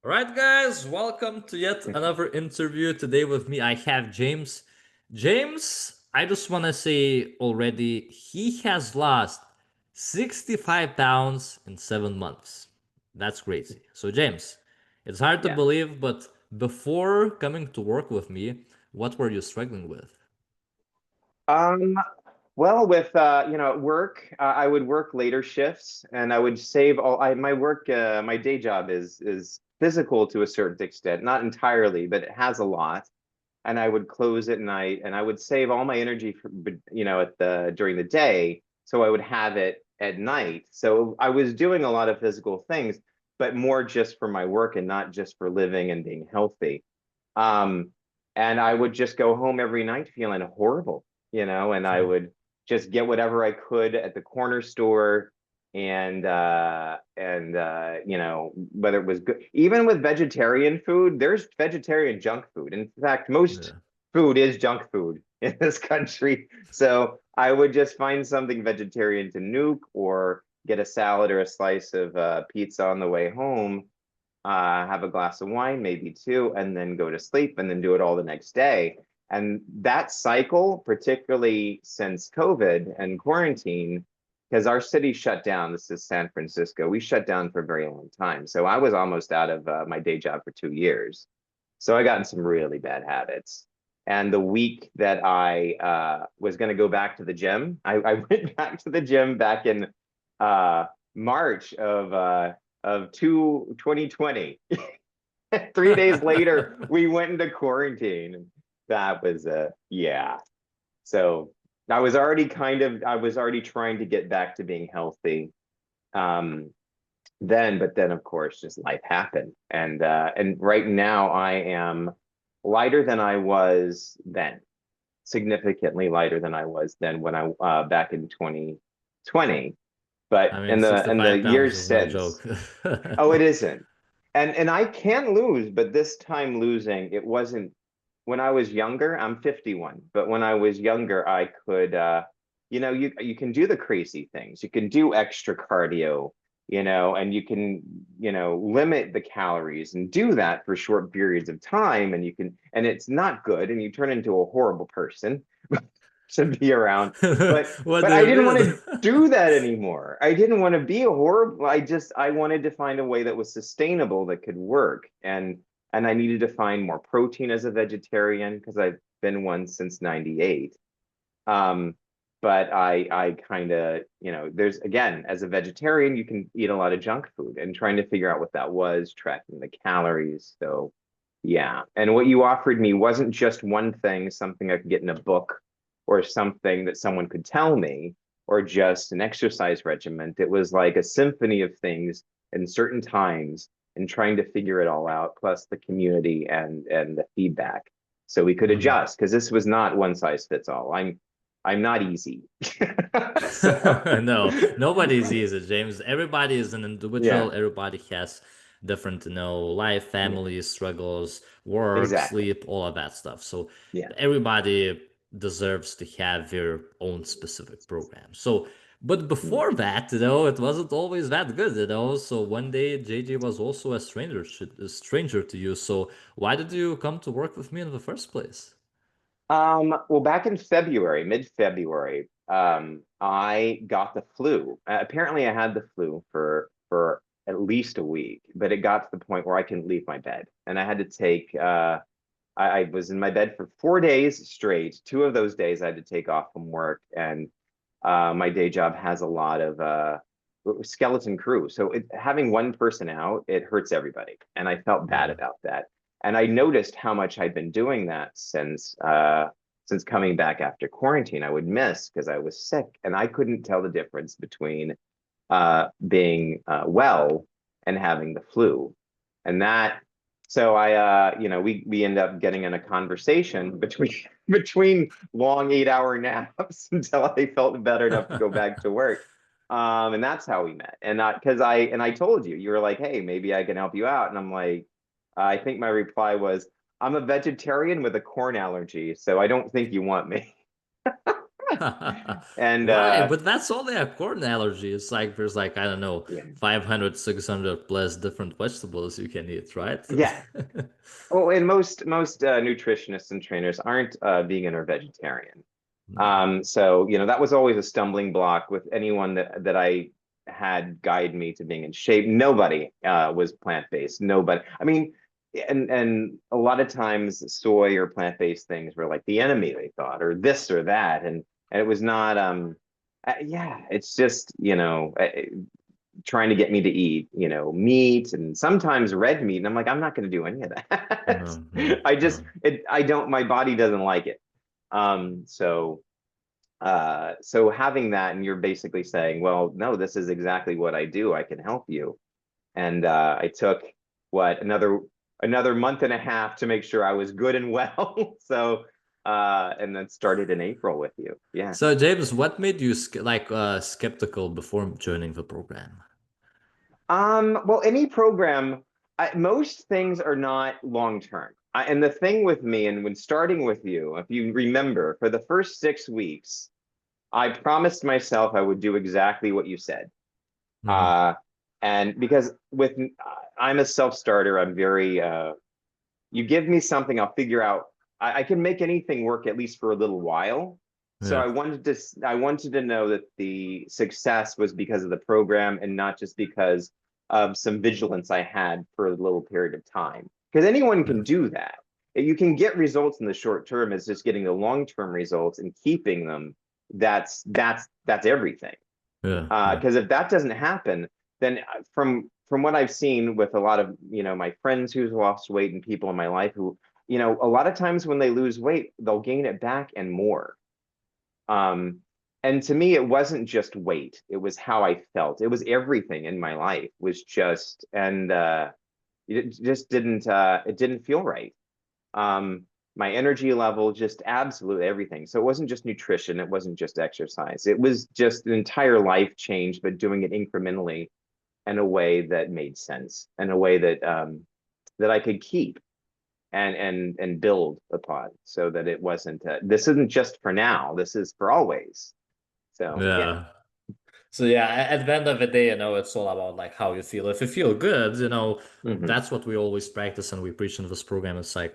All right, guys, welcome to yet another interview. Today with me, I have James. James, I just want to say already, he has lost 65 pounds in 7 months. That's crazy. So, James, it's hard to Yeah. believe, but before coming to work with me, what were you struggling with? Um, well, with at work, I would work later shifts, and I would save all. My work, my day job is physical to a certain extent, not entirely, but it has a lot. And I would close at night, and I would save all my energy for, at the during the day, so I would have it at night. So I was doing a lot of physical things, but more just for my work and not just for living and being healthy. Um, and I would just go home every night feeling horrible, and I would just get whatever I could at the corner store whether it was good, even with vegetarian food, there's vegetarian junk food. In fact, most Yeah. food is junk food in this country. So I would just find something vegetarian to nuke or get a salad or a slice of pizza on the way home, have a glass of wine, maybe two, and then go to sleep and then do it all the next day. And that cycle, particularly since COVID and quarantine, because our city shut down. This is San Francisco. We shut down for a very long time. So I was almost out of my day job for 2 years. So I got in some really bad habits. And the week that I was going to go back to the gym, I went back to the gym back in uh, March of 2020. 3 days later, we went into quarantine. That was yeah. So I was already trying to get back to being healthy. Um, but then of course just life happened. And right now I am lighter than I was then, significantly lighter than I was then when I back in 2020. But I mean, in the 65 pounds years is no since, joke. oh, it isn't. And I can lose, but this time losing, it wasn't when I was younger. I'm 51, but when I was younger, I could you can do the crazy things. You can do extra cardio, and you can, limit the calories and do that for short periods of time, and it's not good, and you turn into a horrible person to be around. But What but do I you didn't want mean? to do that anymore. I didn't want to be a horrible. I wanted to find a way that was sustainable, that could work. And I needed to find more protein as a vegetarian because I've been one since 98. Um, but I kind of, there's, again, as a vegetarian, you can eat a lot of junk food, and trying to figure out what that was, tracking the calories. So yeah. And what you offered me wasn't just one thing, something I could get in a book, or something that someone could tell me, or just an exercise regimen. It was like a symphony of things in certain times, and trying to figure it all out, plus the community and the feedback. So we could Mhm. adjust, because this was not one size fits all. I'm not easy. So No, nobody's easy, James. Everybody is an yeah, individual. Everybody has different, life, yeah, family struggles, work, exactly. sleep, all of that stuff. So Yeah. everybody deserves to have their own specific program. So, but before that, it wasn't always that good, So one day JJ was also a stranger to you. So why did you come to work with me in the first place? Well, back in February, mid-February, I got the flu. Apparently, I had the flu for at least a week, but it got to the point where I couldn't leave my bed, and I had to take. I was in my bed for 4 days straight. 2 of those days I had to take off from work, and my day job has a lot of skeleton crew. So having one person out, it hurts everybody. And I felt bad Yeah. about that. And I noticed how much I'd been doing that since coming back after quarantine. I would miss because I was sick, and I couldn't tell the difference between being well and having the flu. And that, so we end up getting in a conversation between between long 8-hour naps until I felt better enough to go back to work. And that's how we met. And I told you, you were like, hey, maybe I can help you out. And I'm like, I think my reply was, I'm a vegetarian with a corn allergy, so I don't think you want me. And Why? But that's only a corn allergy. It's like there's like, I don't know, yeah, 500, 600 plus different vegetables you can eat, right? yeah. Well, and most nutritionists and trainers aren't vegan or vegetarian. No. So that was always a stumbling block with anyone that I had guide me to being in shape. Nobody was plant-based. Nobody. I mean, and a lot of times soy or plant-based things were like the enemy, they thought, or this or that, and it was not. Yeah, it's just trying to get me to eat meat and sometimes red meat, and I'm like, I'm not going to do any of that. No, no, I just no. I don't. My body doesn't like it. So having that, and you're basically saying, well, no, this is exactly what I do. I can help you. And I took what another month and a half to make sure I was good and well. So and then started in April with you. Yeah. So James, what made you skeptical before joining the program? Well, any program, most things are not long term. And the thing with me, and when starting with you, if you remember, for the first 6 weeks, I promised myself I would do exactly what you said. Hmm. Uh, and because I'm a self-starter, I'm very, you give me something, I'll figure out, I can make anything work at least for a little while. So Yeah. I wanted to know that the success was because of the program and not just because of some vigilance I had for a little period of time. Because anyone Yeah. can do that. You can get results in the short term. It's just getting the long-term results and keeping them. That's everything. Yeah. Yeah. Because if that doesn't happen, then from what I've seen with a lot of my friends who's lost weight and people in my life who a lot of times when they lose weight, they'll gain it back and more. Um, and to me, it wasn't just weight; it was how I felt. It was everything in my life was just, and it just didn't feel right. Um, my energy level, just absolutely everything. So it wasn't just nutrition, it wasn't just exercise. It was just an entire life change, but doing it incrementally in a way that made sense, in a way that I could keep and build upon, so that it wasn't. This isn't just for now. This is for always. So yeah. Yeah. So yeah, at the end of the day, it's all about like how you feel. If you feel good, Hmm. that's what we always practice and we preach in this program. It's like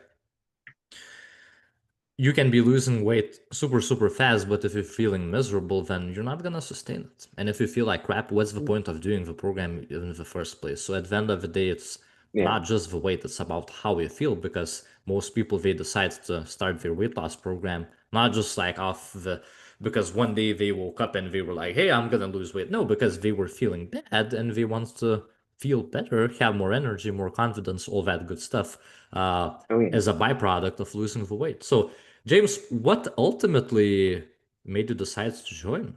you can be losing weight super, super fast, but if you're feeling miserable, then you're not gonna sustain it. And if you feel like crap, what's the point of doing the program in the first place? So at the end of the day, it's Yeah. not just the weight, it's about how you feel because most people they decide to start their weight loss program, not just like off the because one day they woke up and they were like, hey, I'm gonna lose weight. No, because they were feeling bad and they want to feel better, have more energy, more confidence, all that good stuff, uh, Oh yeah. as a byproduct of losing the weight. So James, what ultimately made you decide to join?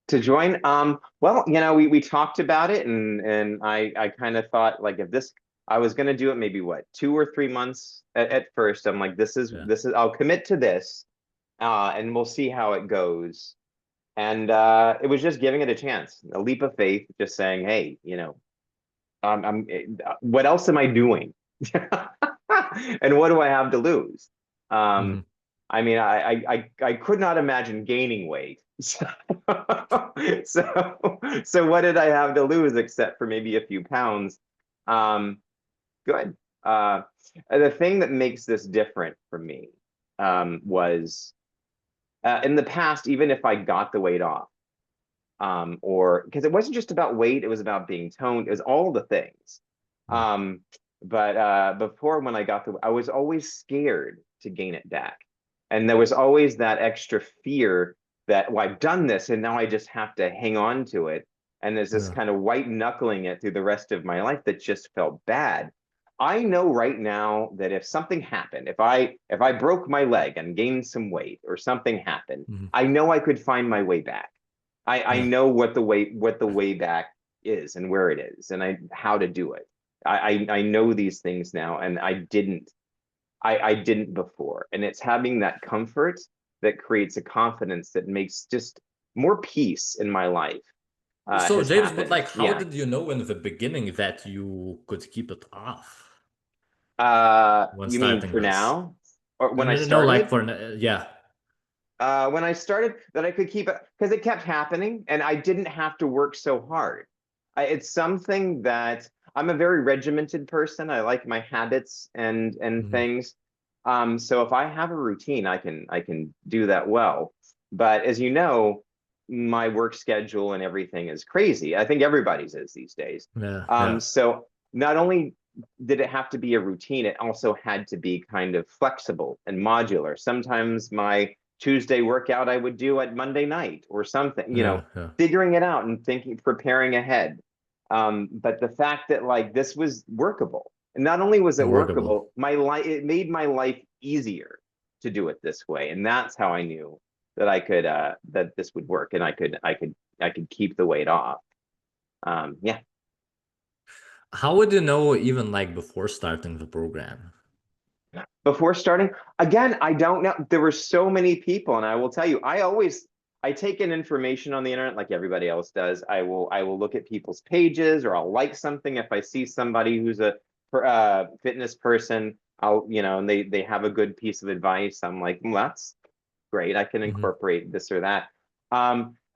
To join, well, we talked about it, and I kind of thought, like, if this I was going to do it maybe what 2 or 3 months at first. I'm like, Yeah. this is I'll commit to this, and we'll see how it goes. And it was just giving it a chance, a leap of faith, just saying, hey, what else am I doing? And what do I have to lose? Hmm. Um, I mean, I could not imagine gaining weight. So what did I have to lose except for maybe a few pounds? Um, Good. The thing that makes this different for me was in the past, even if I got the weight off, or because it wasn't just about weight, it was about being toned, it was all the things. Yeah. Um, but before, when I was always scared to gain it back. And there was always that extra fear that, well, I've done this and now I just have to hang on to it. And there's this Yeah. kind of white knuckling it through the rest of my life that just felt bad. I know right now that if something happened, if I broke my leg and gained some weight or something happened, Hmm. I know I could find my way back. I Yeah. know what the way back is and where it is and I how to do it. I know these things now, and I didn't before. And it's having that comfort that creates a confidence that makes just more peace in my life So has James, but happened. like, how Yeah. did you know in the beginning that you could keep it off when You mean starting for this? now or No, when I no, no, no, like started? for yeah. when I started, that I could keep it, because it kept happening and I didn't have to work so hard. It's something that I'm a very regimented person. I like my habits and Mhm. things. So if I have a routine, I can do that well. But as you know, my work schedule and everything is crazy. I think everybody's is these days. Yeah, yeah. So not only did it have to be a routine, it also had to be kind of flexible and modular. Sometimes my Tuesday workout I would do at Monday night or something, Yeah, yeah. figuring it out and thinking, preparing ahead. But the fact that like this was workable, and not only was it Workable. workable, my life, it made my life easier to do it this way. And that's how I knew that I could that this would work and I could keep the weight off. Yeah. How would you know even like before starting the program? Before starting, again, I don't know. There were so many people, and I will tell you, I take in information on the internet like everybody else does. I will look at people's pages, or I'll like something if I see somebody who's a fitness person. And they have a good piece of advice. I'm like, well, that's great. I can Mhm. incorporate this or that.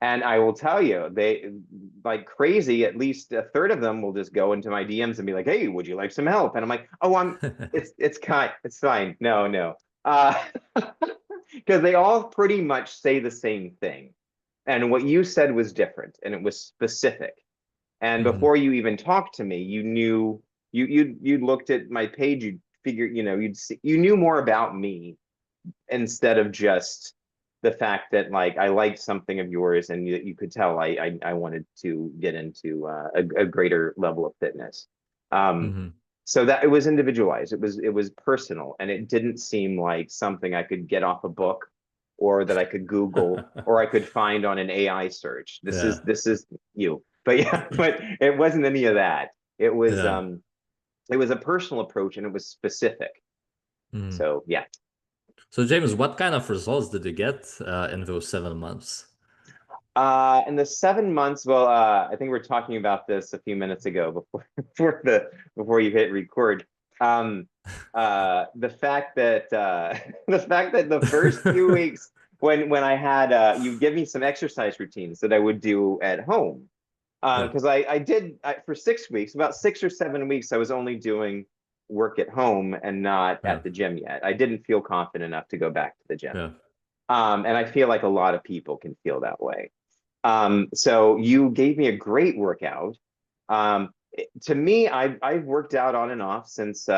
And I will tell you, they like crazy, at least a third of them will just go into my DMs and be like, hey, would you like some help? And I'm like, oh, it's fine. No, no. Because they all pretty much say the same thing. And what you said was different and it was specific. And Mhm. before you even talked to me, you knew you looked at my page, you figured, you knew more about me instead of just the fact that like I liked something of yours and you could tell I wanted to get into a greater level of fitness. Um, Mhm. so that it was individualized, it was personal, and it didn't seem like something I could get off a book or that I could Google or I could find on an AI search. This Yeah. is this is you. But yeah, but it wasn't any of that. It was Yeah. um it was a personal approach and it was specific. Mhm. So yeah. So James, what kind of results did you get in those 7 months? In the 7 months, well, I think we are talking about this a few minutes ago before before you hit record. Um, the fact that the fact that the first few weeks when I had you give me some exercise routines that I would do at home. Yeah. Because I did for 6 weeks, about 6 or 7 weeks, I was only doing work at home and not Yeah. at the gym yet. I didn't feel confident enough to go back to the gym. Yeah. And I feel like a lot of people can feel that way. So you gave me a great workout. To me, I've worked out on and off since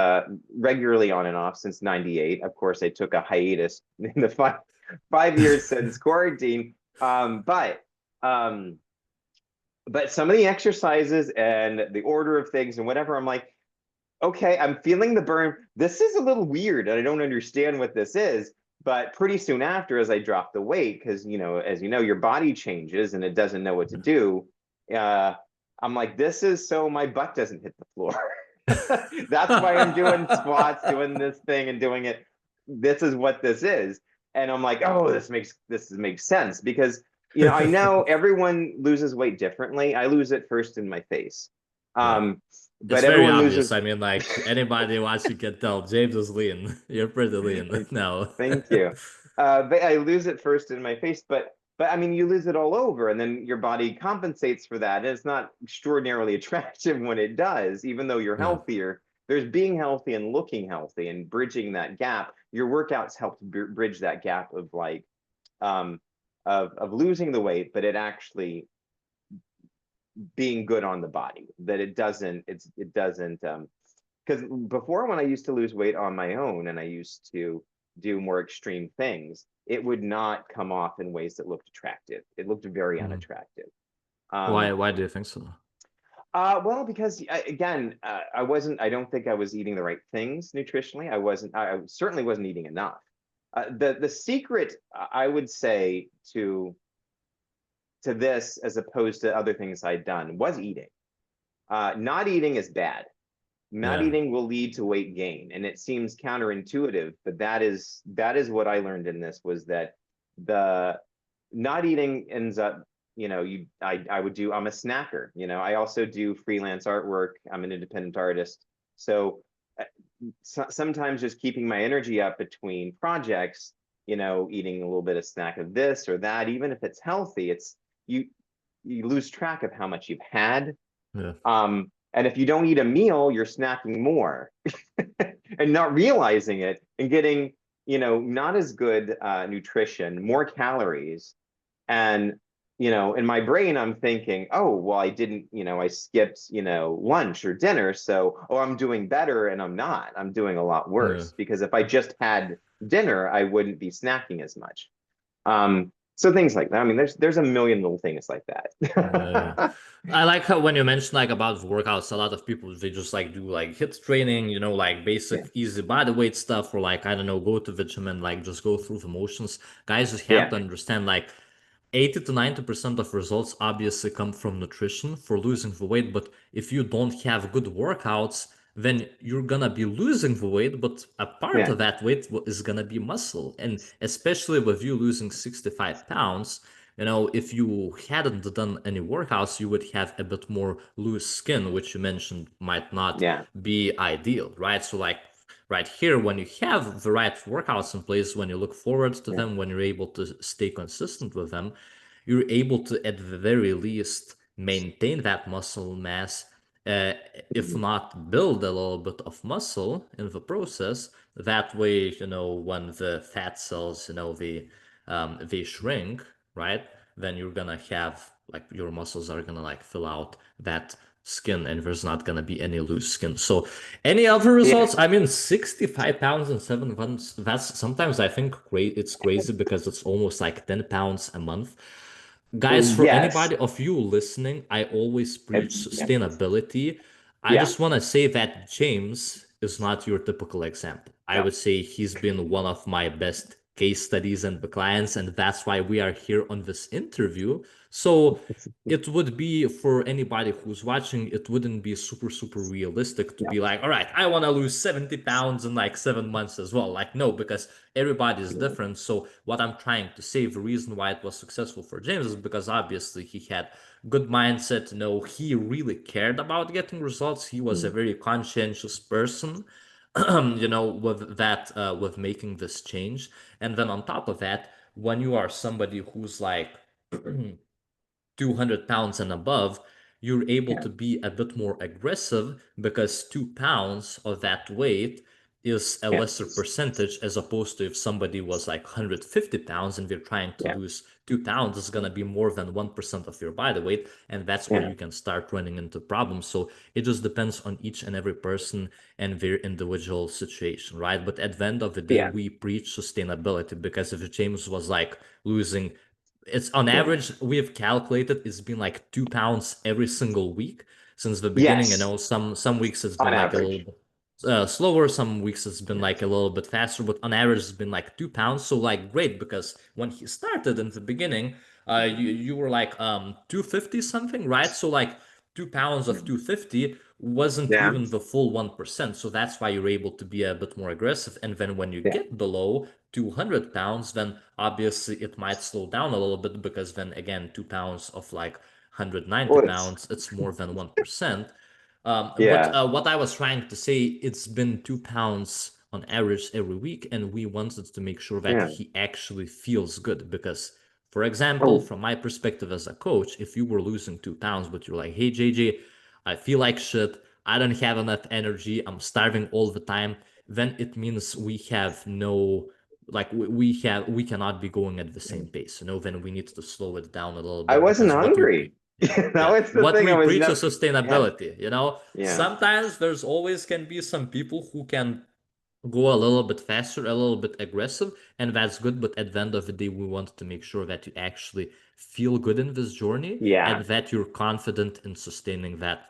regularly on and off since '98. Of course, I took a hiatus in the 5 years since quarantine. Um, but some of the exercises and the order of things and whatever, I'm like, okay, I'm feeling the burn. This is a little weird, and I don't understand what this is. But pretty soon after, as I dropped the weight, because as you know, your body changes and it doesn't know what to do. Uh, I'm like, this is so my butt doesn't hit the floor. That's why I'm doing squats, doing this thing, and doing it. This is what this is, and I'm like, oh, this makes sense because I know everyone loses weight differently. I lose it first in my face. Yeah. Um, It's but very everyone obvious. loses. I mean, like anybody watching can tell James is lean. You're pretty lean now. Thank you. But I lose it first in my face, but I mean, you lose it all over, and then your body compensates for that. And it's not extraordinarily attractive when it does, even though you're Yeah. healthier. There's being healthy and looking healthy and bridging that gap. Your workouts help bridge that gap of like um, of losing the weight, but it actually being good on the body. That it doesn't because before when I used to lose weight on my own and I used to do more extreme things, it would not come off in ways that looked attractive. It looked very Mhm. unattractive. Why? Um, Why do you think so? well, because again, I don't think I was eating the right things nutritionally. I certainly wasn't eating enough. The secret, I would say, to this, as opposed to other things I'd done, was eating. Not eating is bad. Not Yeah. eating will lead to weight gain, and it seems counterintuitive, but that is what I learned in this, was that the not eating ends up, I would do, I'm a snacker, I also do freelance artwork. I'm an independent artist. So sometimes just keeping my energy up between projects, eating a little bit of snack of this or that, even if it's healthy, you you lose track of how much you've had. Yeah. And if you don't eat a meal, you're snacking more and not realizing it and getting, not as good nutrition, more calories. And, in my brain, I'm thinking, oh, well, I didn't, I skipped, lunch or dinner. So, oh, I'm doing better. And I'm not. I'm doing a lot Yeah. worse because if I just had dinner, I wouldn't be snacking as much. So things like that. I mean, there's a million little things like Yeah. that. I like how when you mentioned like about workouts, a lot of people they just like do like hit training, like Yeah. basic easy body weight stuff, or like I don't know, go to the gym and like just go through the motions. Guys just have Yeah. to understand like 80 to 90% of results obviously come from nutrition for losing the weight, but if you don't have good workouts, then you're gonna be losing the weight, but a part Yeah. of that weight is gonna be muscle. And especially with you losing 65 pounds, if you hadn't done any workouts, you would have a bit more loose skin, which you mentioned might not Yeah. be ideal, right? So, like right here, when you have the right workouts in place, when you look forward to Yeah. them, when you're able to stay consistent with them, you're able to, at the very least, maintain that muscle mass, uh, if Mhm. not build a little bit of muscle in the process. That way, when the fat cells, they shrink, right? Then you're gonna have like your muscles are gonna like fill out that skin and there's not gonna be any loose skin. So any other Yeah. results? I mean, 65 pounds in 7 months, that's sometimes I think it's crazy because it's almost like 10 pounds a month. Guys, for Yes. anybody of you listening, I always preach Yeah. sustainability. I Yeah. just want to say that James is not your typical example. I No. would say he's been one of my best case studies and clients, and that's why we are here on this interview. So it would be for anybody who's watching, it wouldn't be super, super realistic to No. be like, all right, I want to lose 70 pounds in like 7 months as well. Like, no, because everybody is different. So what I'm trying to say, the reason why it was successful for James is because obviously he had good mindset. He really cared about getting results. He was a Mm. very conscientious person. With that, with making this change. And then on top of that, when you are somebody who's like 200 pounds and above, you're able Yeah. to be a bit more aggressive because 2 pounds of that weight is a Yeah. lesser percentage as opposed to if somebody was like 150 pounds and we're trying to Yeah. lose 2 pounds, it's going to be more than 1% of your body weight. And that's where Yeah. you can start running into problems. So it just depends on each and every person and their individual situation, right? But at the end of the day, Yeah. we preach sustainability because if James was like losing it's on Yeah. average, we have calculated it's been like 2 pounds every single week since the beginning. Yes. Some weeks it's On been like a little average. bit slower, some weeks it's been Yeah. like a little bit faster, but on average it's been like 2 pounds. So like great because when he started in the beginning, you were like 250 something, right? So like 2 pounds of 250 wasn't Yeah. even the full 1%. So that's why you're able to be a bit more aggressive. And then when you Yeah. get below 200 pounds, then obviously it might slow down a little bit because then again, 2 pounds of like 190 Well, it's pounds, it's more than 1%. But yeah. what I was trying to say, it's been 2 pounds on average every week, and we wanted to make sure that Yeah. he actually feels good because, for example, Oh, from my perspective as a coach, if you were losing 2 pounds, but you're like, hey, JJ, I feel like shit, I don't have enough energy, I'm starving all the time, then it means we have no like we cannot be going at the same pace, then we need to slow it down a little I bit wasn't because what we hungry. yeah, That yeah, was the what thing. we I was preach is never. Yeah. sustainability. Yeah. Sometimes there's always can be some people who can go a little bit faster, a little bit aggressive, and that's good, but at the end of the day we want to make sure that you actually feel good in this journey Yeah. and that you're confident in sustaining that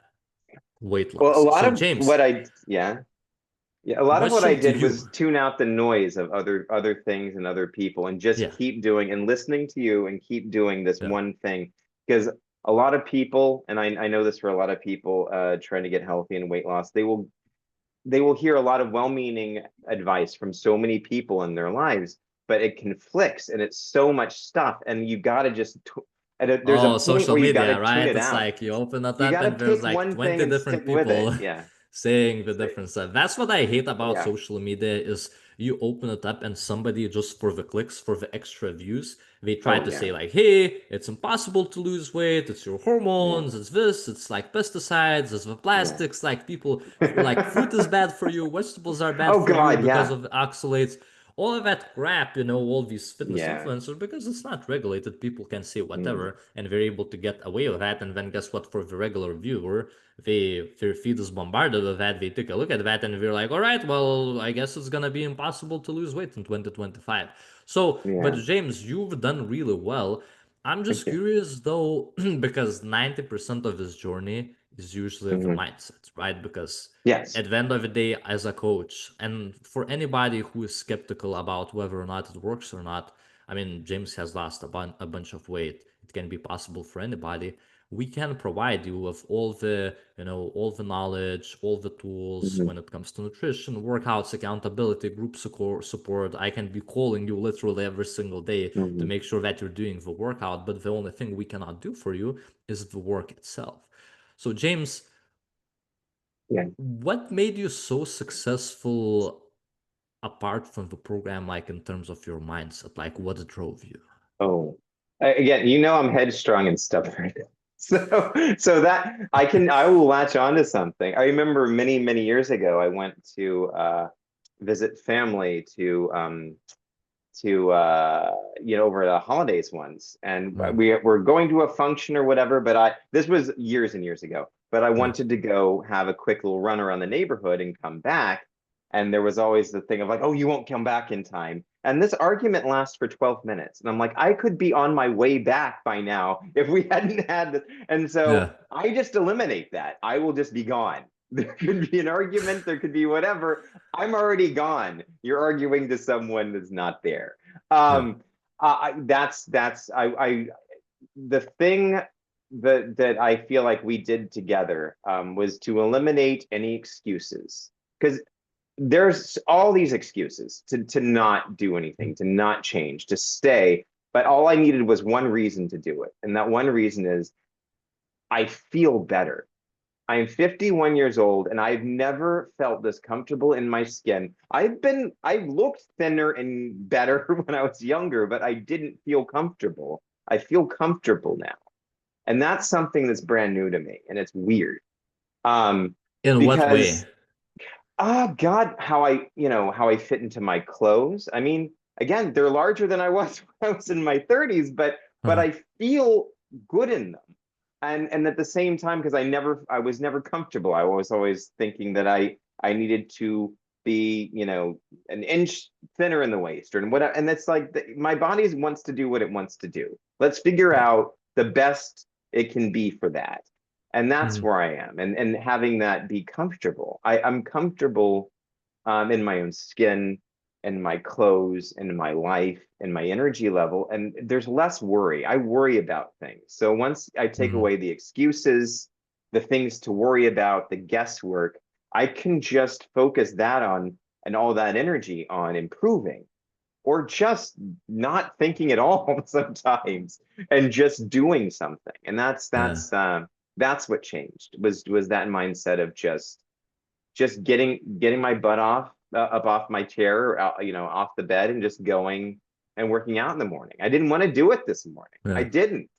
weight Well, a loss. lot So of James, what I yeah. Yeah, a lot of what I question to did was you. tune out the noise of other things and other people and just Yeah, keep doing and listening to you and keep doing this yeah. one thing. Because a lot of people, and I know this for a lot of people trying to get healthy and weight loss, they will hear a lot of well-meaning advice from so many people in their lives, but it conflicts and it's so much stuff, and you got to there's a Oh, point social where you got media, to tune right? it It's out. like you open it You up got to and there's pick like one thing 20 and different stick with it. people. Yeah. saying the different stuff. That's what I hate about Yeah, social media is you open it up and somebody just for the clicks, for the extra views, they try oh to yeah, say like, hey, it's impossible to lose weight, it's your yeah, hormones, it's this, it's like pesticides, it's the yeah. plastics, like people like fruit is bad for you, vegetables are bad Oh for you God, because yeah, of the oxalates. All of that crap, all these fitness yeah. influencers, because it's not regulated, people can say Mm, whatever and they're able to get away with that. And then guess what? For the regular viewer, their feed is bombarded with that. They take a look at that and they're like, all right, well, I guess it's gonna be impossible to lose weight in 2025. So, but yeah, James, you've done really well. I'm thank just you. curious though, because 90% of this journey is usually the Hmm. mindset, right? Because Yes. at the end of the day, as a coach, and for anybody who is skeptical about whether or not it works or not, I mean, James has lost a bunch of weight. It can be possible for anybody. We can provide you with all the knowledge, all the tools Hmm. when it comes to nutrition, workouts, accountability, group support. I can be calling you literally every single day to Hmm. make sure that you're doing the workout. But the only thing we cannot do for you is the work itself. So, James, Yeah. what made you so successful apart from the program, like in terms of your mindset? Like, what drove you? Oh, again, I'm headstrong and stubborn. So that I will latch on to something. I remember many, many years ago, I went to visit family to over the holidays once, and Mm, we were going to a function or whatever. But this was years and years ago. But I mm, wanted to go have a quick little run around the neighborhood and come back. And there was always the thing of like, oh, you won't come back in time. And this argument lasts for 12 minutes. And I'm like, I could be on my way back by now if we hadn't had this. And so yeah. I just eliminate that. I will just be gone. There could be an argument, there could be whatever. I'm already gone. You're arguing to someone that's not there. Yeah. That's the thing that I feel like we did together was to eliminate any excuses, because there's all these excuses to not do anything, to not change, to stay. But all I needed was one reason to do it, and that one reason is I feel better. I'm 51 years old and I've never felt this comfortable in my skin. I've looked thinner and better when I was younger, but I didn't feel comfortable. I feel comfortable now. And that's something that's brand new to me and it's weird. Um, In what way? because God, how I fit into my clothes. I mean, again, they're larger than I was when I was in my 30s, but Uh-huh. I feel good in them. And at the same time, because I was never comfortable. I was always thinking that I needed to be, an inch thinner in the waist or whatever. And that's like my body wants to do what it wants to do. Let's figure Yeah. out the best it can be for that. And that's Mhm. where I am. And having that be comfortable. I'm comfortable in my own skin, in my clothes, in my life, in my energy level. And there's less worry. I worry about things. So once I take Mhm. away the excuses, the things to worry about, the guesswork, I can just focus that on and all that energy on improving or just not thinking at all sometimes and just doing something. And Yeah. that's what changed was that mindset of just getting my butt up off my chair, off the bed, and just going and working out in the morning. I didn't want to do it this morning. I Yeah. didn't.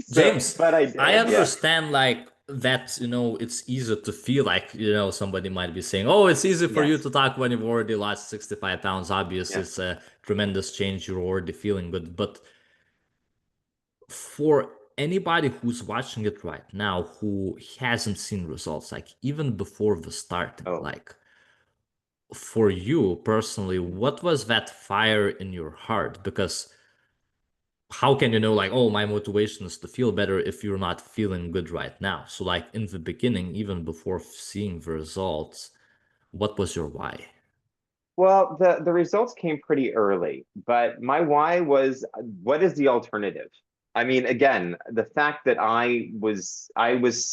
So, James, but I I did. Yeah. understand like that, it's easy to feel like, somebody might be saying, oh, it's easy for you Yes. to talk when you've already lost 65 pounds. Obviously, Yeah. it's a tremendous change. You're already feeling good. But for anybody who's watching it right now who hasn't seen results, like even before the starting, Oh. like for you personally, what was that fire in your heart? Because how can you know, like, oh, my motivation is to feel better if you're not feeling good right now? So, like, in the beginning, even before seeing the results, what was your why? Well, the results came pretty early, but my why was, what is the alternative? I mean, again, the fact that I was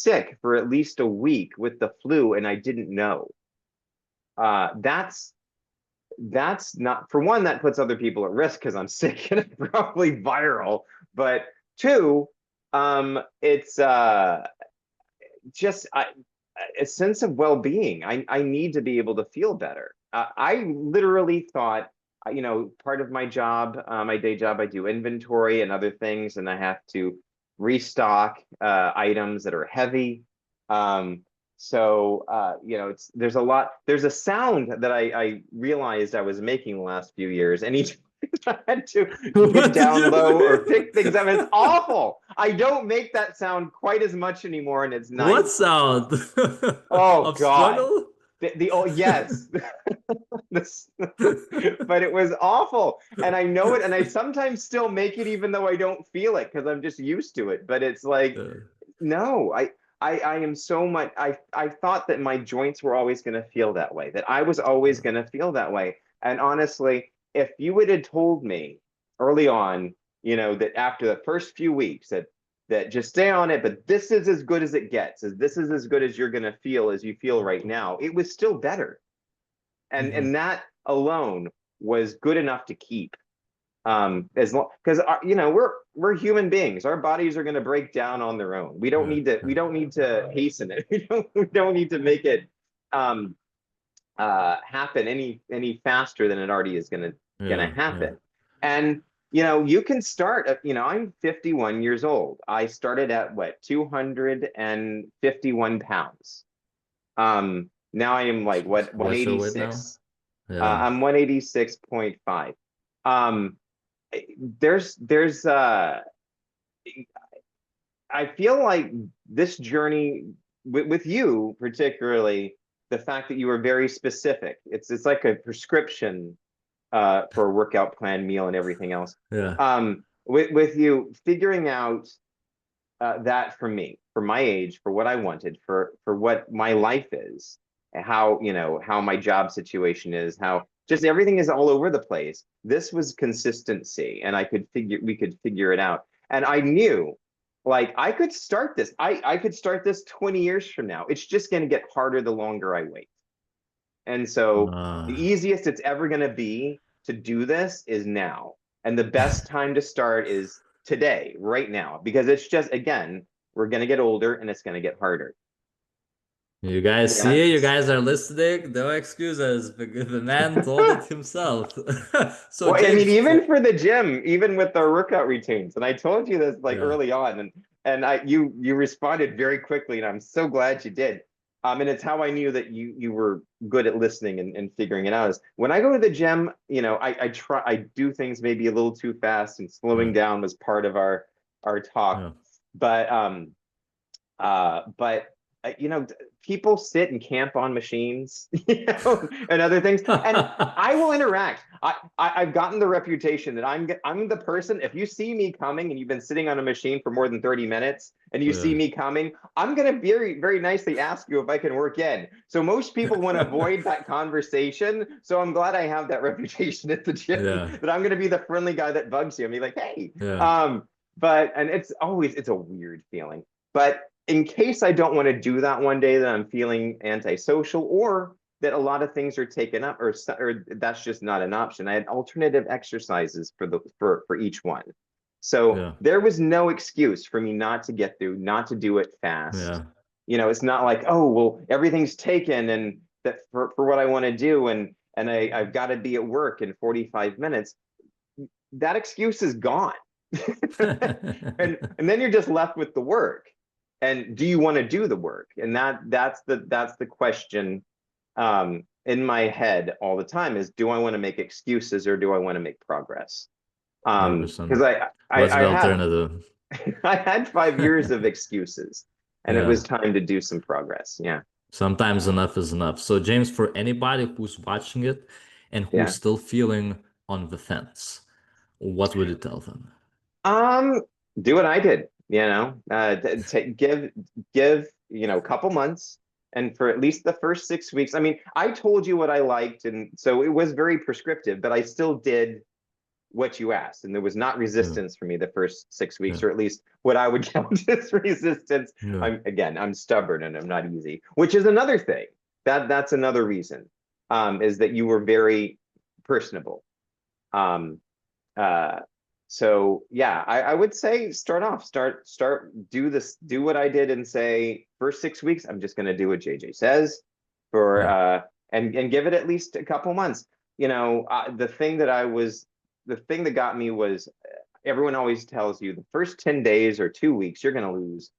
sick for at least a week with the flu and I didn't know. That's not, for one, that puts other people at risk because I'm sick and I'm probably viral. But two, it's just a sense of well-being. I need to be able to feel better. I literally thought, part of my job, my day job, I do inventory and other things, and I have to restock items that are heavy. There's a sound that I realized I was making the last few years, and each I had to get What did down low or you pick things up. It's awful. I don't make that sound quite as much anymore, and it's What nice. sound? Oh Of God. struggle? Oh yes. This, but it was awful. And I know it, and I sometimes still make it even though I don't feel it because I'm just used to it. But it's like, Uh, no, I am so much I thought that my joints were always going to feel that way, that I was always going to feel that way. And honestly, if you would have told me early on, that after the first few weeks that just stay on it, but this is as good as it gets, as this is as good as you're going to feel as you feel right now, it was still better. And mhm. and that alone was good enough to keep. As long, because we're human beings, our bodies are going to break down on their own. We don't Yeah, need to we don't need to hasten it. We don't need to make it um happen any faster than it already is gonna yeah, yeah. happen. And you can start at, I'm 51 years old. I started at what, 251 pounds. Now I am like what, What's your weight now? 186. Yeah. I'm 186.5. um there's I feel like this journey with you particularly, the fact that you were very specific, it's like a prescription for a workout plan, meal, and everything else. Yeah. With you figuring out that for me, for my age, for what I wanted, for what my life is, how my job situation is, how just everything is all over the place. This was consistency, and we could figure it out. And I knew, like, I could start this. I could start this 20 years from now. It's just going to get harder the longer I wait. And so the Uh, easiest it's ever going to be to do this is now. And the best time to start is today, right now, because it's just, again, we're going to get older and it's going to get harder. you guys Yeah. see, you guys are listening. No excuses because the man told it himself. So, Well, I mean, James, even for for the gym, even with our workout routines, and I told you this like yeah, early on, and you responded very quickly, and I'm so glad you did. And it's how I knew that you were good at listening and figuring it out. Is when I go to the gym, I do things maybe a little too fast, and yeah, slowing down was part of our talk. yeah. But people sit and camp on machines, and other things, and I will interact. I've gotten the reputation that I'm the person. If you see me coming and you've been sitting on a machine for more than 30 minutes and you see Yeah. me coming, I'm gonna very, very nicely ask you if I can work in. So most people want to avoid that conversation. So I'm glad I have that reputation at the gym, Yeah, that I'm gonna be the friendly guy that bugs you and be like, hey. yeah. And it's a weird feeling. But in case I don't want to do that one day, that I'm feeling antisocial, or that a lot of things are taken up, or that's just not an option, I had alternative exercises for each one. So Yeah, there was no excuse for me not to get through, not to do it fast. yeah. It's not like, oh, well, everything's taken, and that for what I want to do, and I've got to be at work in 45 minutes. That excuse is gone. And then you're just left with the work. And do you want to do the work? And that's the question in my head all the time, is, do I want to make excuses or do I want to make progress? Because 100%. I, What's I the I have alternative? I had 5 years of excuses, and it was Yeah. time to do some progress. Yeah. Sometimes enough is enough. So, James, for anybody who's watching it and who's Yeah. still feeling on the fence, what would you tell them? Um, do what I did, give, a couple months, and for at least the first 6 weeks. I mean, I told you what I liked, and so it was very prescriptive, but I still did what you asked, and there was not Yeah, resistance for me the first 6 weeks, yeah, or at least what I would count as resistance. yeah, I'm stubborn and I'm not easy, which is another thing. That's another reason, is that you were very personable. Um, uh, so yeah, I would say start off, do what I did and say first 6 weeks, I'm just going to do what JJ says for, and give it at least a couple months. You know, the thing that got me was everyone always tells you the first 10 days or 2 weeks, you're going to lose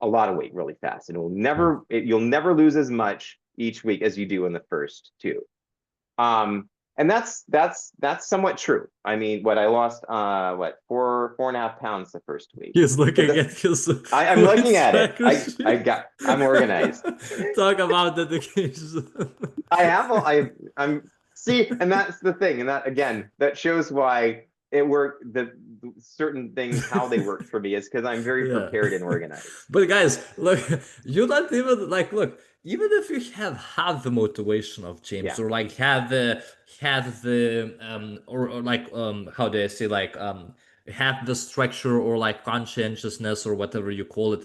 a lot of weight really fast, and you'll never lose as much each week as you do in the first two. And that's somewhat true. I mean, I lost 4.5 pounds the first week. He's looking at his. I'm looking at it. I'm organized. Talk about dedication. I'm see, and that's the thing, and that again, that shows why it worked. The certain things, how they work for me, is because I'm very prepared and organized. But guys, look, you don't even like look. Even if you have the motivation of James, or like have the or like how do I say, like have the structure or like conscientiousness or whatever you call it,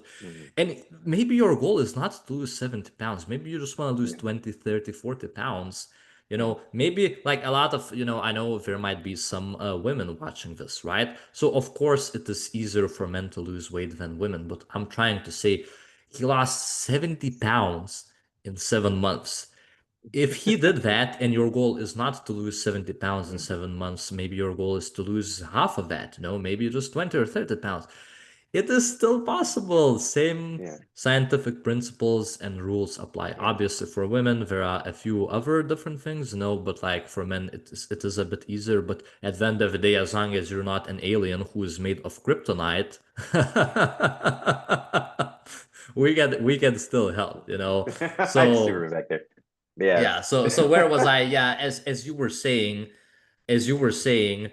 and maybe your goal is not to lose 70 pounds, maybe you just want to lose 20, 30, 40 pounds. You know, maybe like a lot of, you know, I know there might be some women watching this, right? So of course it is easier for men to lose weight than women, but I'm trying to say he lost 70 pounds in 7 months. If he did that and your goal is not to lose 70 pounds in 7 months, maybe your goal is to lose half of that, you know, maybe just 20 or 30 pounds. It is still possible. Same scientific principles and rules apply. Obviously, for women, there are a few other different things, you know, but like for men, it is a bit easier. But at the end of the day, as long as you're not an alien who is made of kryptonite, we can still help, you know. So I see Rebecca. yeah. So where was I? Yeah, as you were saying,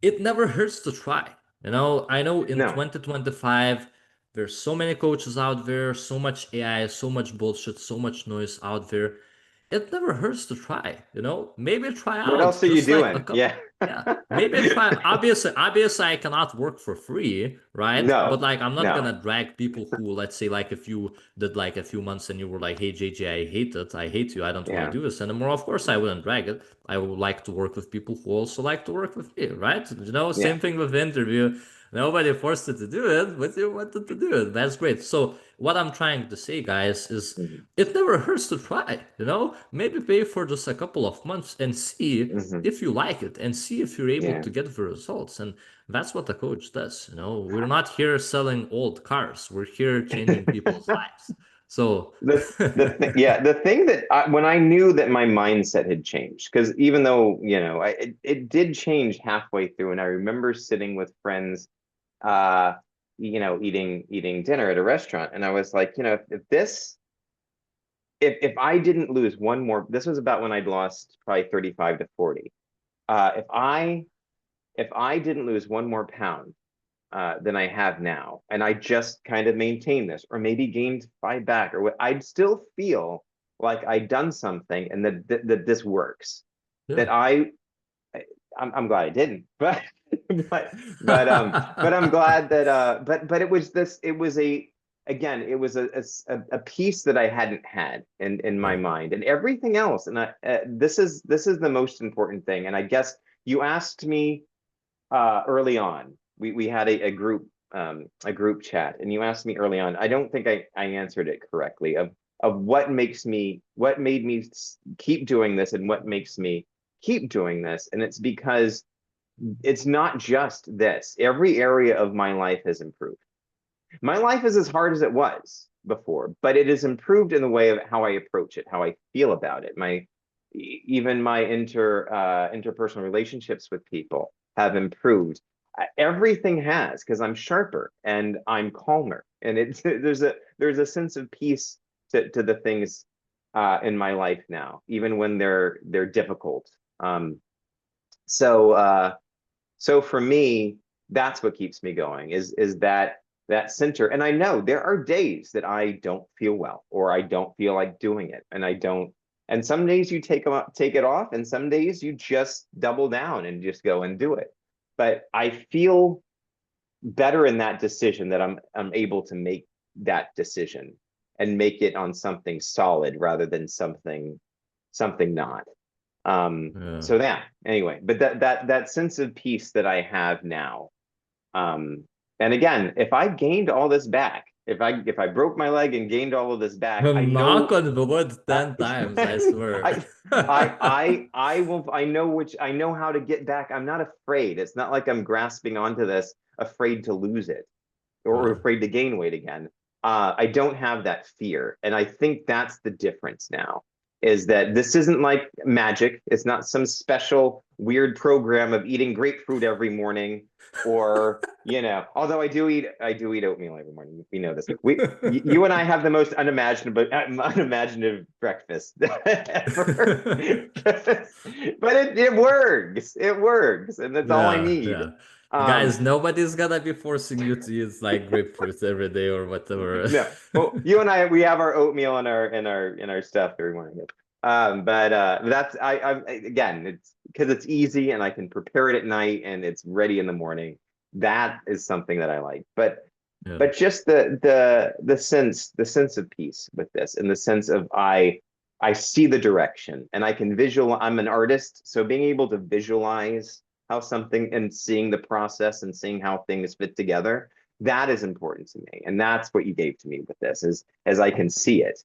it never hurts to try. You know, I know in 2025, there's so many coaches out there, so much AI, so much bullshit, so much noise out there. It never hurts to try, you know? Maybe try What out else are you just like a doing? couple. Yeah. Yeah, maybe try. Obviously, I cannot work for free, right? But No, like, I'm not no. gonna drag people who, let's say, like, if you did like a few months and you were like, "Hey, JJ, I hate it. I hate you. I don't want to Yeah. do this anymore." Of course, I wouldn't drag it. I would like to work with people who also like to work with me, right? You know, Yeah. same thing with the interview. Nobody forced you to do it, but you wanted to do it. That's great. So what I'm trying to say, guys, is it never hurts to try. You know, maybe pay for just a couple of months and see if you like it, and see if you're able to get the results. And that's what the coach does. You know, we're not here selling old cars. We're here changing people's lives. So the thing that when I knew that my mindset had changed, because even though, you know, it did change halfway through, and I remember sitting with friends, you know, eating dinner at a restaurant, and I was like, you know, if I didn't lose one more, this was about when I'd lost probably 35 to 40. If I didn't lose one more pound than I have now, and I just kind of maintained this, or maybe gained 5 back, or what, I'd still feel like I'd done something, and that this works. yeah. That I'm glad I didn't, but but I'm glad that but it was this, it was a piece that I hadn't had in my mind, and everything else, and this is the most important thing. And I guess you asked me early on, we had a group chat, and you asked me early on, I don't think I answered it correctly, of what made me keep doing this, and what makes me keep doing this. And it's because it's not just this. Every area of my life has improved. My life is as hard as it was before, but it has improved in the way of how I approach it, how I feel about it. Even my interpersonal relationships with people have improved. Everything has, because I'm sharper and I'm calmer, and there's a sense of peace to the things in my life now, even when they're difficult. So for me, that's what keeps me going, is that center. And I know there are days that I don't feel well, or I don't feel like doing it, and I don't. And some days you take it off, and some days you just double down and just go and do it. But I feel better in that decision, that I'm able to make that decision and make it on something solid rather than something not. So that, anyway, but that sense of peace that I have now, and again, if I gained all this back, if I broke my leg and gained all of this back, I Knock know on the wood 10 times, I swear. I I know which I know how to get back. I'm not afraid. It's not like I'm grasping onto this, afraid to lose it or Right. afraid to gain weight again. I don't have that fear. And I think that's the difference now, is that this isn't like magic. It's not some special weird program of eating grapefruit every morning or, although I do eat oatmeal every morning. We know this. You and I have the most unimaginative breakfast ever. But it works. It works. And that's all I Yeah, need. yeah. Guys, Um, nobody's gonna be forcing you to eat like grapefruits every day or whatever. No, well, you and I, we have our oatmeal in our stuff every morning. But that's again, it's because it's easy and I can prepare it at night and it's ready in the morning. That is something that I like. But Yeah, but just the sense of peace with this, and the sense of I see the direction and I can visual. I'm an artist, so being able to visualize how something and seeing the process and seeing how things fit together, that is important to me, and that's what you gave to me with this, is as I can see it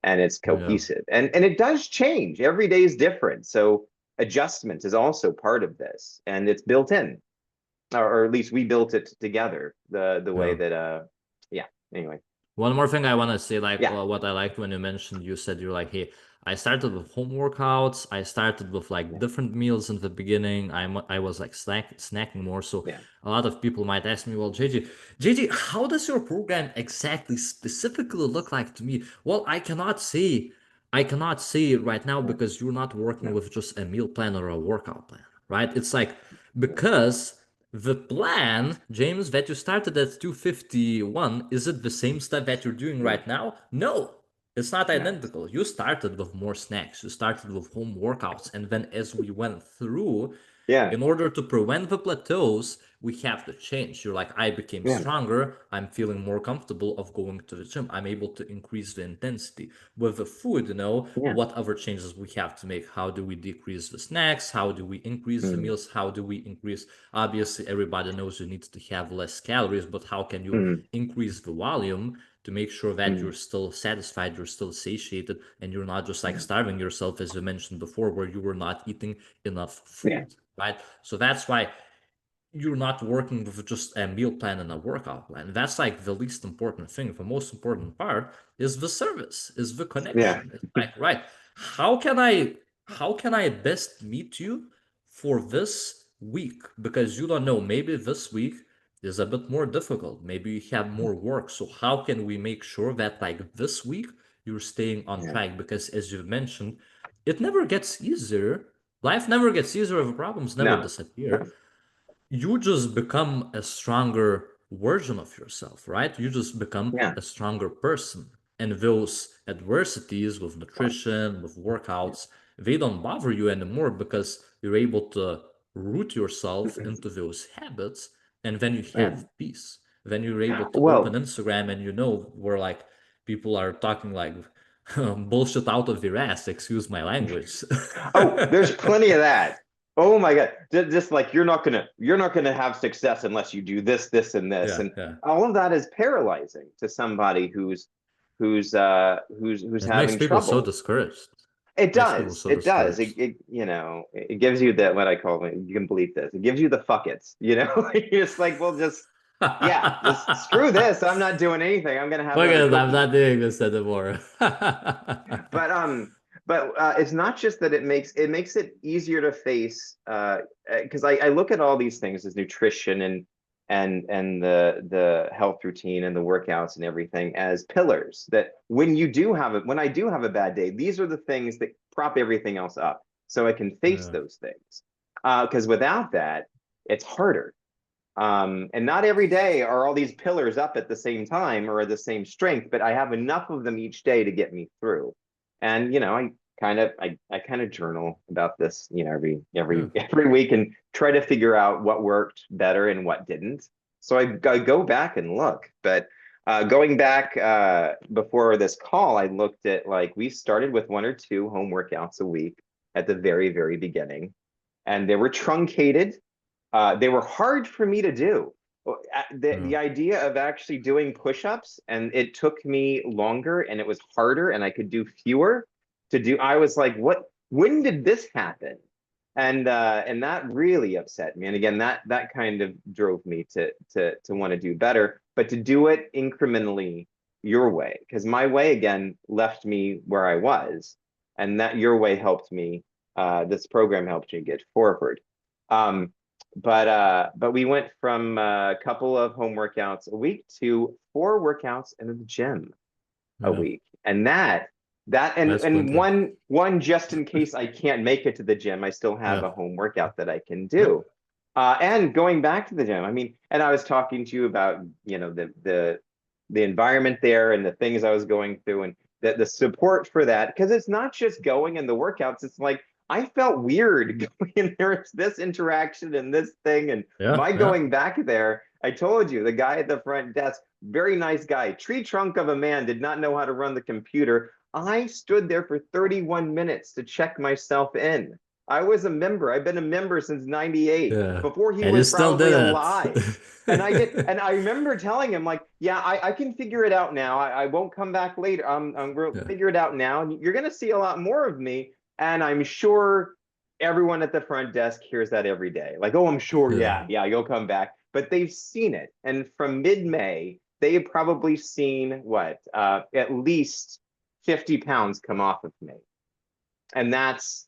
and it's yeah. cohesive, and it does change. Every day is different, so adjustment is also part of this, and it's built in, or at least we built it together, the way Yeah. that yeah, anyway. One more thing I want to say, like Yeah, what I liked when you mentioned, you said you're like, hey, I started with home workouts. I started with like yeah, different meals in the beginning. I was like snacking more. So yeah, a lot of people might ask me, well, JJ, how does your program exactly specifically look like to me? Well, I cannot say it right now yeah, because you're not working no, with just a meal plan or a workout plan, right? It's like because the plan, James, that you started at 251, is it the same stuff that you're doing no, right now? No, it's not no, identical. You started with more snacks, you started with home workouts, and then as we went through, yeah, in order to prevent the plateaus, we have to change. You're like, I became yeah, stronger. I'm feeling more comfortable of going to the gym. I'm able to increase the intensity. With the food, yeah, what other changes we have to make? How do we decrease the snacks? How do we increase the mm, meals? How do we increase? Obviously, everybody knows you need to have less calories, but how can you mm, increase the volume to make sure that mm, you're still satisfied, you're still satiated, and you're not just like yeah, starving yourself, as you mentioned before, where you were not eating enough yeah, food, right? So that's why you're not working with just a meal plan and a workout plan. That's like the least important thing. The most important part is the service, is the yeah, connection. It's like, right, how can I how can I best meet you for this week? Because you don't know, maybe this week is a bit more difficult. Maybe you have more work. So how can we make sure that like this week you're staying on yeah, track? Because as you've mentioned, it never gets easier. Life never gets easier, the problems never no, disappear. no, You just become a stronger version of yourself, right? You just become yeah, a stronger person. And those adversities with nutrition, with yeah, workouts, they don't bother you anymore because you're able to root yourself mm, into those habits, and then you mm. have peace. Then you're able to open Well, Instagram and where like people are talking like bullshit out of their ass, excuse my language. oh, there's plenty of that. Oh my God. Just like you're not gonna have success unless you do this, this, and this. Yeah, And yeah. all of that is paralyzing to somebody who's It makes having people so trouble. discouraged. It Makes people does. so It does. It, discouraged. it it gives you that, what I call it, you can believe this. It gives you the fuck it's, You're just like, well, yeah, just screw this. I'm not doing anything. I'm gonna have Look another at it, I'm cookie. not doing this anymore. But it's not just that it makes it easier to face, because I look at all these things as nutrition and the health routine and the workouts and everything as pillars, that when I do have a bad day, these are the things that prop everything else up, so I can face Yeah. those things, because without that it's harder. And not every day are all these pillars up at the same time or the same strength, but I have enough of them each day to get me through. And I kind of journal about this, every Yeah. every every week, and try to figure out what worked better and what didn't. So I go back and look. But going back, before this call, I looked at, like, we started with 1 or 2 home workouts a week at the very, very beginning, and they were truncated. They were hard for me to do. The idea of actually doing push-ups, and it took me longer and it was harder and I could do fewer to do. I was like, what, when did this happen? And that really upset me. And again, that kind of drove me to want to do better, but to do it incrementally your way, because my way again left me where I was, and that your way helped me. This program helped me get forward. But we went from a couple of home workouts a week to 4 workouts in the gym a week, and That's and plenty. one just in case I can't make it to the gym, I still have Yeah. a home workout that I can Yeah. do. And going back to the gym, I mean, and I was talking to you about, you know, the environment there and the things I was going through, and the support for that, because it's not just going and the workouts. It's like I felt weird going in. There's this interaction and this thing, and Yeah. my Yeah. going back there. I told you, the guy at the front desk, very nice guy, tree trunk of a man, did not know how to run the computer. I stood there for 31 minutes to check myself in. I was a member. I've been a member since 98, Yeah. before he And you was still did probably it. alive. And I did, and I remember telling him, like, yeah, I can figure it out now. I won't come back later. I'm gonna Yeah. figure it out now. And you're gonna see a lot more of me. And I'm sure everyone at the front desk hears that every day. Like, oh, I'm sure, Yeah. yeah, you'll come back. But they've seen it. And from mid-May, they've probably seen what? At least 50 pounds come off of me. And that's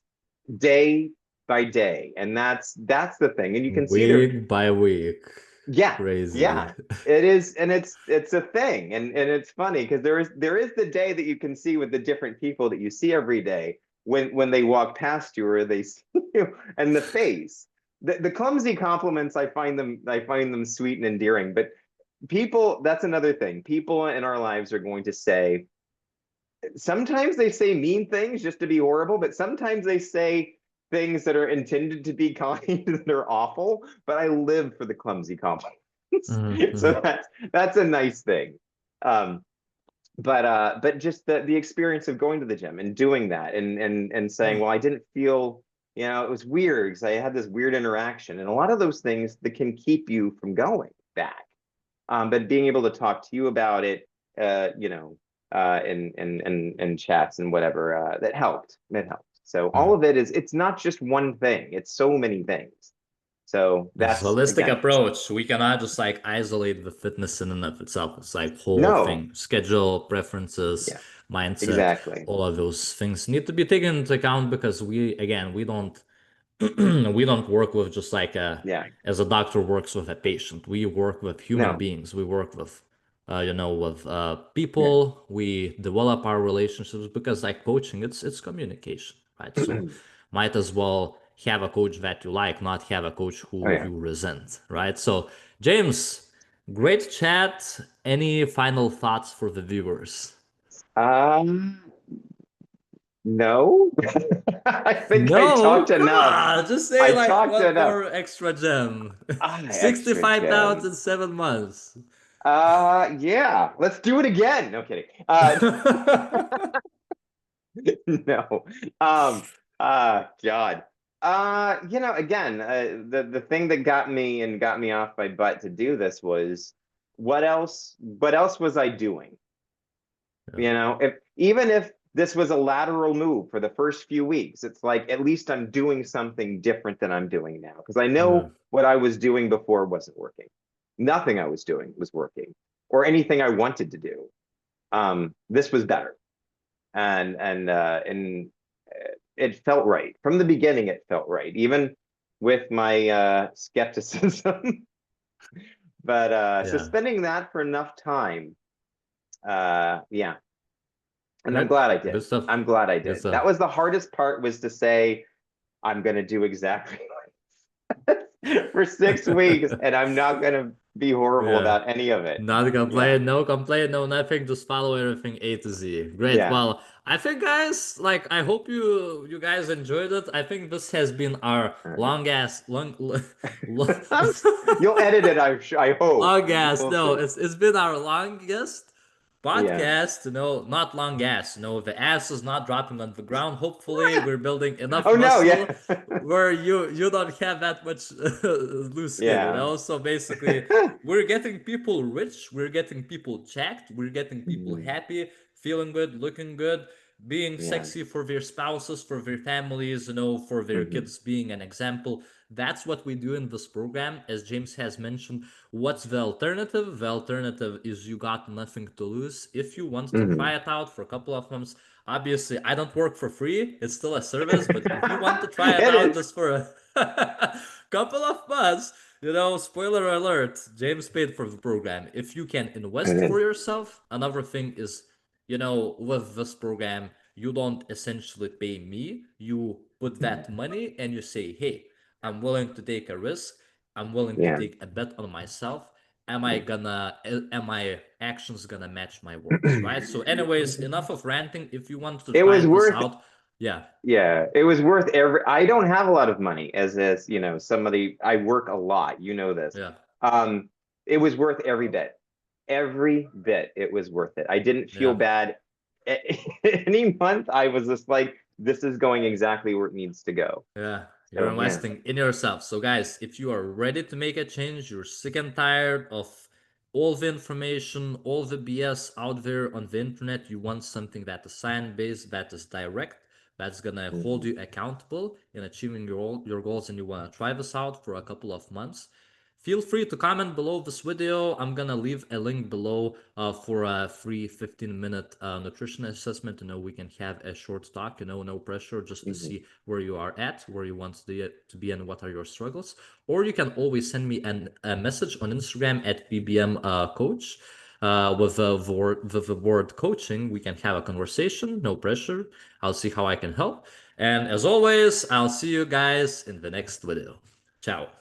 day by day. And that's the thing. And you can see there, Week by week. yeah, Crazy. yeah, it is. And it's a thing. And it's funny because there is the day that you can see with the different people that you see every day, when they walk past you or they see you, and the face. The clumsy compliments, I find them sweet and endearing. But people, that's another thing. People in our lives are going to say, sometimes they say mean things just to be horrible, but sometimes they say things that are intended to be kind that are awful. But I live for the clumsy compliments. So Mhm. that's a nice thing. Um, but just the experience of going to the gym and doing that, and saying, well, I didn't feel, it was weird because I had this weird interaction, and a lot of those things that can keep you from going back. But being able to talk to you about it, in chats and whatever, that helped. It helped. So all Mhm. of it's not just one thing. It's so many things. So It's a that's holistic again, approach. We cannot just like isolate the fitness in and of itself. It's like whole no, thing. Schedule, preferences, yeah, mindset, exactly. all of those things need to be taken into account because we don't we don't work with just like Yeah, as a doctor works with a patient. We work with human no, beings. We work with with yeah. people. We develop our relationships because like coaching, it's communication, right? So might as well have a coach that you like, not have a coach Oh who yeah. you resent, right? So James, great chat. Any final thoughts for the viewers? Um, no. I think I No, talked come enough. on. Just say I like talked one about more extra gem. extra 65 pounds gem. in 7 months. Yeah, let's do it again. No kidding. No. Um, God. Again, the thing that got me off my butt to do this was, what else was I doing? Yeah. If this was a lateral move for the first few weeks, it's like at least I'm doing something different than I'm doing now, because I Yeah. know what I was doing before wasn't working. Nothing I was doing was working, or anything I wanted to do. This was better, and it felt right from the beginning. It felt right, even with my skepticism. But so Yeah. spending that for enough time, yeah, and I'm Great. glad I Good did. stuff. I'm glad I Good did. stuff. That was the hardest part, was to say I'm going to do exactly for 6 weeks, and I'm not going to be horrible Yeah. about any of it. Not Yeah, complaint, no nothing. Just follow everything A to Z. Great. yeah. Well, I think guys, like I hope you guys enjoyed it. I think this has been our All right. long ass long, You'll edit it. I hope. long ass. We'll No, see. it's been our longest. Yeah. podcast, not long ass. The ass is not dropping on the ground. Hopefully, we're building enough Oh no, muscle yeah. where you don't have that much loose skin, Yeah. So basically, we're getting people rich, we're getting people jacked, we're getting people Mhm. happy, feeling good, looking good, being Yeah. sexy for their spouses, for their families, for their Mhm. kids, being an example. That's what we do in this program. As James has mentioned, what's the alternative? The alternative is you got nothing to lose. If you want to Mhm. try it out for a couple of months, obviously I don't work for free. It's still a service, but if you want to try it It out is. just for a couple of months, spoiler alert, James paid for the program. If you can It invest for is. yourself, another thing is, with this program, you don't essentially pay me. You put that money and you say, hey, I'm willing to take a risk. I'm willing to Yeah. take a bet on myself. Am my actions gonna match my words, right? So, anyways, enough of ranting. If you want to It try was this worth, out, yeah, yeah, it was worth every, I don't have a lot of money as somebody, I work a lot, this. yeah, Um, it was worth every bit. Every bit it was worth it. I didn't feel yeah. bad. Any month I was just like, this is going exactly where it needs to go. Yeah, you're So yeah. investing in yourself. So, guys, if you are ready to make a change, you're sick and tired of all the information, all the BS out there on the internet, you want something that is science based, that is direct, that's gonna hold Mhm. you accountable in achieving your goals, and you wanna try this out for a couple of months. Feel free to comment below this video. I'm gonna leave a link below for a free 15-minute nutrition assessment. We can have a short talk, no pressure, just to Mhm. see where you are at, where you want to be, and what are your struggles. Or you can always send me a message on Instagram at BBM Coach. With the word coaching, we can have a conversation, no pressure. I'll see how I can help. And as always, I'll see you guys in the next video. Ciao.